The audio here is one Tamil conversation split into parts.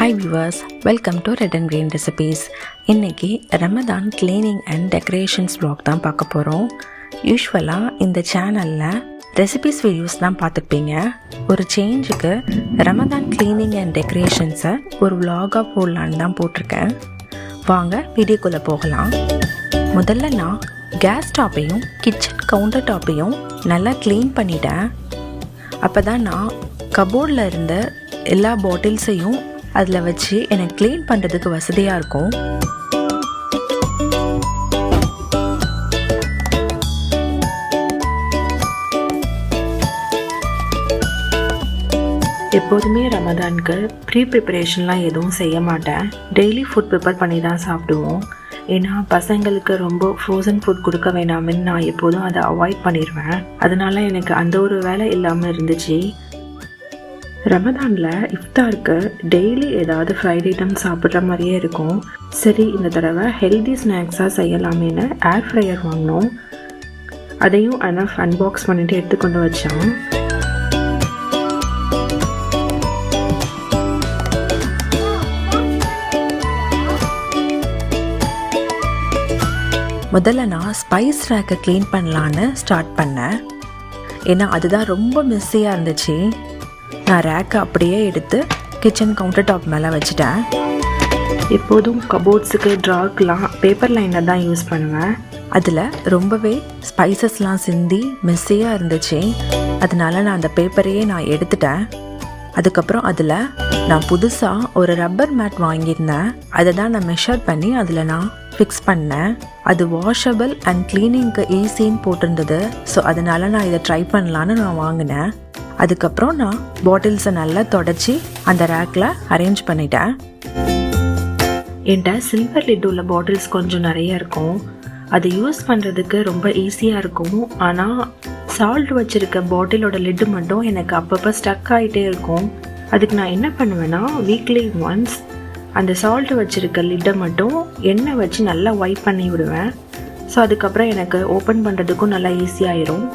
Hi viewers, welcome to red and green recipes. இன்றைக்கி Ramadan cleaning and decorations vlog தான் பார்க்க போகிறோம். யூஸ்வலாக இந்த சேனலில் ரெசிபீஸ் வீடியோஸ் தான் பார்த்துப்பீங்க. ஒரு சேஞ்சுக்கு ரமதான் கிளீனிங் அண்ட் டெக்கரேஷன்ஸை ஒரு vlog-ஆக போடலான்னு தான் போட்டிருக்கேன். வாங்க வீடியோக்குள்ளே போகலாம். முதல்ல நான் கேஸ் ஸ்டவ்வையும் கிச்சன் கவுண்டர் டாப்பையும் நல்லா க்ளீன் பண்ணிட்டேன். அப்போ தான் நான் கபோர்டில் இருந்த எல்லா பாட்டில்ஸையும் அதில் வச்சு எனக்கு க்ளீன் பண்ணுறதுக்கு வசதியாக இருக்கும். எப்போதுமே ரமதானுக்கு ப்ரிப்பரேஷன்லாம் எதுவும் செய்ய மாட்டேன். டெய்லி ஃபுட் ப்ரிப்பேர் பண்ணி தான் சாப்பிடுவோம். ஏன்னா பசங்களுக்கு ரொம்ப ஃப்ரோசன் ஃபுட் கொடுக்க வேணாம்னு நான் எப்போதும் அதை அவாய்ட் பண்ணிடுவேன். அதனால எனக்கு அந்த ஒரு வேலை இல்லாமல் இருந்துச்சு. ரமதானில் இஃப்தாருக்கு டெய்லி ஏதாவது ஃப்ரைட் ஐட்டம் சாப்பிட்ற மாதிரியே இருக்கும். சரி, இந்த தடவை ஹெல்தி ஸ்நாக்ஸாக செய்யலாமேன்னு ஏர் ஃப்ரையர் வாங்கினோம். அதையும் அனஃப் அன்பாக்ஸ் பண்ணிவிட்டு எடுத்துக்கொண்டு வச்சோம். முதல்ல நான் ஸ்பைஸ் ரேக்கை க்ளீன் பண்ணலான்னு ஸ்டார்ட் பண்ணேன். ஏன்னா அதுதான் ரொம்ப மெஸ்ஸியாக இருந்துச்சு. நான் ரேக்கை அப்படியே எடுத்து கிச்சன் கவுண்டர் டாப் மேலே வச்சுட்டேன். எப்போதும் கபோர்ட்ஸுக்கு ட்ராக்கெலாம் பேப்பர் லைனர் தான் யூஸ் பண்ணுவேன். அதில் ரொம்பவே ஸ்பைசஸ்லாம் சிந்தி மெஸ்ஸியாக இருந்துச்சு. அதனால நான் அந்த பேப்பரையே நான் எடுத்துட்டேன். அதுக்கப்புறம் அதில் நான் புதுசாக ஒரு ரப்பர் மேட் வாங்கியிருந்தேன். அதை தான் நான் மெஷர் பண்ணி அதில் நான் ஃபிக்ஸ் பண்ணேன். அது வாஷபிள் அண்ட் க்ளீனிங்க்கு ஈஸின்னு போட்டிருந்தது. ஸோ அதனால் நான் இதை ட்ரை பண்ணலான்னு நான் வாங்கினேன். அதுக்கப்புறம் நான் பாட்டில்ஸை நல்லா தொடச்சி அந்த ரேக்கில் அரேஞ்ச் பண்ணிட்டேன். என்கிட்ட சில்வர் லிட் உள்ள பாட்டில்ஸ் கொஞ்சம் நிறைய இருக்கும். அது யூஸ் பண்ணுறதுக்கு ரொம்ப ஈஸியாக இருக்கும். ஆனால் சால்ட் வச்சுருக்க பாட்டிலோட லிட்டு மட்டும் எனக்கு அப்பப்போ ஸ்டக் ஆகிட்டே இருக்கும். அதுக்கு நான் என்ன பண்ணுவேன்னா, வீக்லி ஒன்ஸ் அந்த சால்ட் வச்சுருக்க லிட்டை மட்டும் எண்ணெய் வச்சு நல்லா வைப் பண்ணி விடுவேன். ஸோ அதுக்கப்புறம் எனக்கு ஓப்பன் பண்ணுறதுக்கும் நல்லா ஈஸியாகிடும்.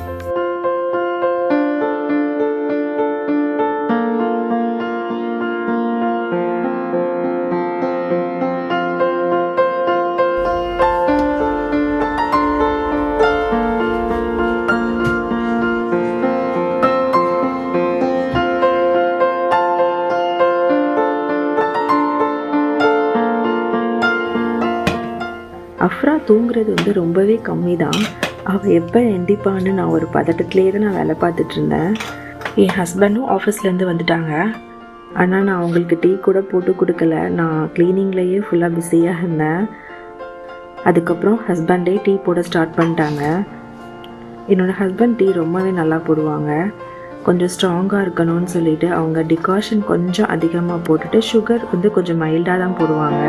அஃப்ரா தூங்குறது ரொம்பவே கம்மி தான். அவள் எப்போ எந்திப்பான்னு நான் ஒரு பதட்டத்துலேயே தான் நான் வேலை பார்த்துட்டு இருந்தேன். என் ஹஸ்பண்டும் ஆஃபீஸ்லேருந்து வந்துட்டாங்க. ஆனால் நான் அவங்களுக்கு டீ கூட போட்டு கொடுக்கல. நான் க்ளீனிங்லேயே ஃபுல்லாக பிஸியாக இருந்தேன். அதுக்கப்புறம் ஹஸ்பண்டே டீ போட ஸ்டார்ட் பண்ணிட்டாங்க. என்னோடய ஹஸ்பண்ட் டீ ரொம்பவே நல்லா போடுவாங்க. கொஞ்சம் ஸ்ட்ராங்காக இருக்கணும்னு சொல்லிட்டு அவங்க டிகாஷன் கொஞ்சம் அதிகமாக போட்டுட்டு சுகர் கொஞ்சம் மைல்டாக தான் போடுவாங்க.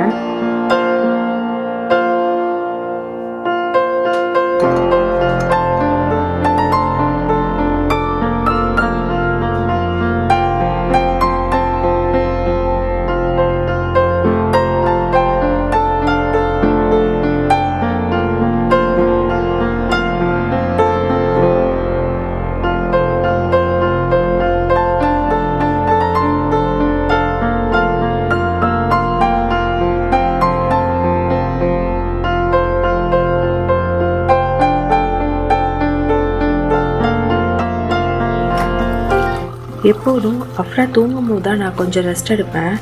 எப்போதும் அஃப்ரா தூங்கும் போது தான் நான் கொஞ்சம் ரெஸ்ட் எடுப்பேன்.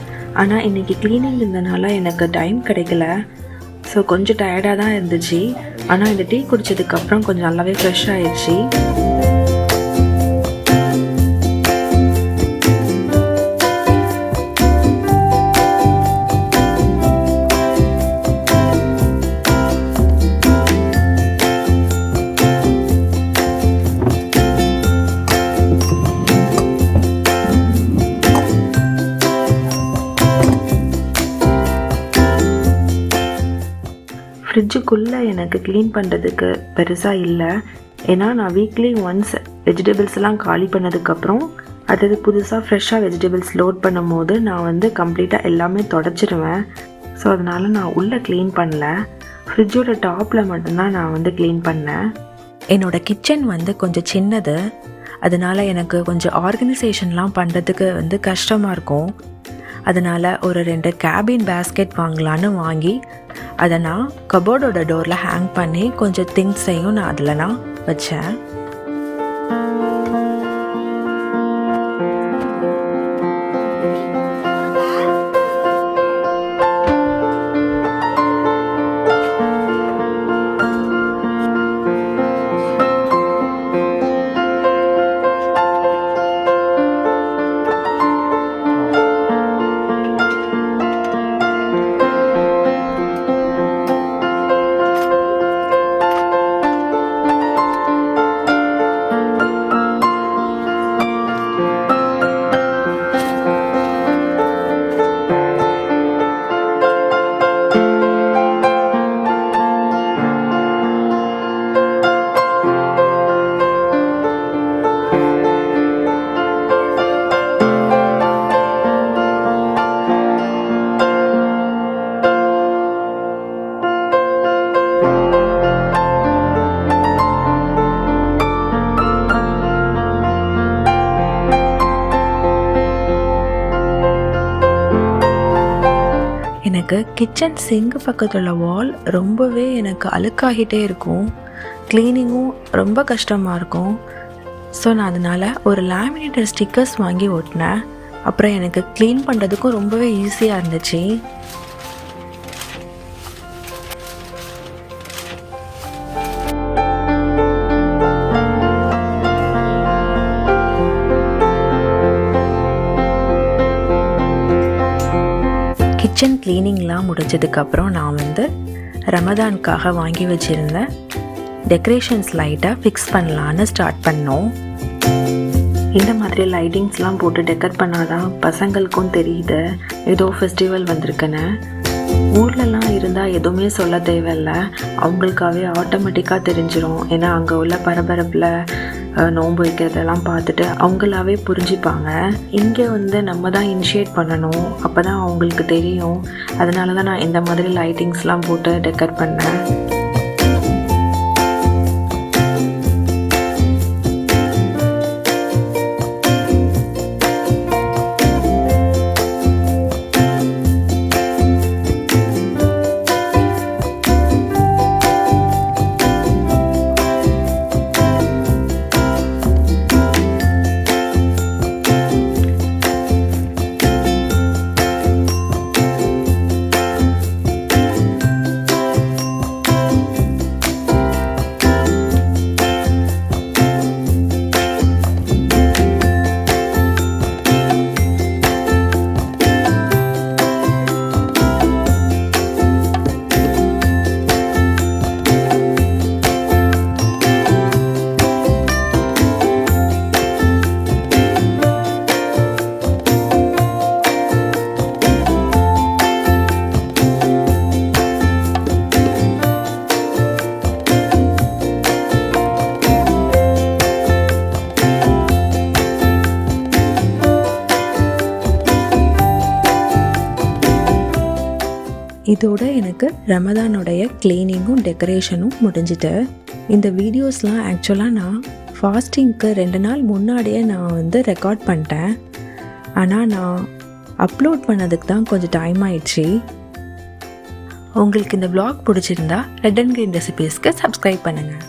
ஆனால் இன்றைக்கி க்ளீனிங் இருந்தனால எனக்கு டைம் கிடைக்கல. ஸோ கொஞ்சம் டயர்டாக தான் இருந்துச்சு. ஆனால் இந்த டீ குடித்ததுக்கப்புறம் கொஞ்சம் நல்லாவே ஃப்ரெஷ் ஆயிடுச்சு. ஃப்ரிட்ஜுக்குள்ளே எனக்கு க்ளீன் பண்ணுறதுக்கு பெருசாக இல்லை. ஏன்னா நான் வீக்லி ஒன்ஸ் வெஜிடபிள்ஸ்லாம் காலி பண்ணதுக்கப்புறம் அடுத்தது புதுசாக ஃப்ரெஷ்ஷாக வெஜிடபிள்ஸ் லோட் பண்ணும் போது நான் கம்ப்ளீட்டாக எல்லாமே தொடச்சிடுவேன். ஸோ அதனால் நான் உள்ளே க்ளீன் பண்ணல. ஃப்ரிட்ஜோட டாப்பில் மட்டும்தான் நான் க்ளீன் பண்ணேன். என்னோடய கிச்சன் கொஞ்சம் சின்னது. அதனால் எனக்கு கொஞ்சம் ஆர்கனைசேஷன்லாம் பண்ணுறதுக்கு கஷ்டமாக இருக்கும். அதனால் ஒரு 2 கேபின் பேஸ்கெட் வாங்கலான்னு வாங்கி அதை நான் கபோர்டோட டோரில் ஹேங் பண்ணி கொஞ்சம் திங்ஸையும் நான் அதில் நான் வச்சேன். எனக்கு கிச்சன் சிங்க் பக்கத்தில் உள்ள வால் ரொம்பவே எனக்கு அழுக்காகிட்டே இருக்கும், க்ளீனிங்கும் ரொம்ப கஷ்டமாக இருக்கும். ஸோ நான் அதனால் ஒரு லேமினேட்டட் ஸ்டிக்கர்ஸ் வாங்கி ஒட்டினேன். அப்புறம் எனக்கு க்ளீன் பண்ணுறதுக்கும் ரொம்பவே ஈஸியாக இருந்துச்சு. கிச்சன் க்ளீனிங்லாம் முடிஞ்சதுக்கப்புறம் நான் ரமதானுக்காக வாங்கி வச்சுருந்த டெக்கரேஷன்ஸ் லைட்டை ஃபிக்ஸ் பண்ணலான்னு ஸ்டார்ட் பண்ணோம். இந்த மாதிரி லைட்டிங்ஸ்லாம் போட்டு டெக்கர் பண்ணாதான் பசங்களுக்கும் தெரியுது ஏதோ ஃபெஸ்டிவல் வந்திருக்குன்னு. ஊர்லலாம் இருந்தால் எதுவுமே சொல்ல தேவையில்ல, அவங்களுக்காகவே ஆட்டோமேட்டிக்காக தெரிஞ்சிடும். ஏன்னா அங்கே உள்ள பரபரப்பில் நோன்பு வைக்கிறதெல்லாம் பார்த்துட்டு அவங்களாவே புரிஞ்சுப்பாங்க. இங்கே நம்ம தான் இனிஷியேட் பண்ணணும், அப்போ தான் அவங்களுக்கு தெரியும். அதனால தான் நான் இந்த மாதிரி லைட்டிங்ஸ்லாம் போட்டு டெக்கர் பண்ணேன். இதோட எனக்கு ரமதானுடைய க்ளீனிங்கும் டெக்கரேஷனும் முடிஞ்சுது. இந்த வீடியோஸ்லாம் ஆக்சுவலாக நான் ஃபாஸ்டிங்க்கு 2 நாள் முன்னாடியே நான் ரெக்கார்ட் பண்ணிட்டேன். ஆனால் நான் அப்லோட் பண்ணதுக்கு தான் கொஞ்சம் டைம் ஆயிடுச்சு. உங்களுக்கு இந்த vlog பிடிச்சிருந்தா ரெட் அண்ட் கிரீன் ரெசிபீஸ்க்கு சப்ஸ்கிரைப் பண்ணுங்கள்.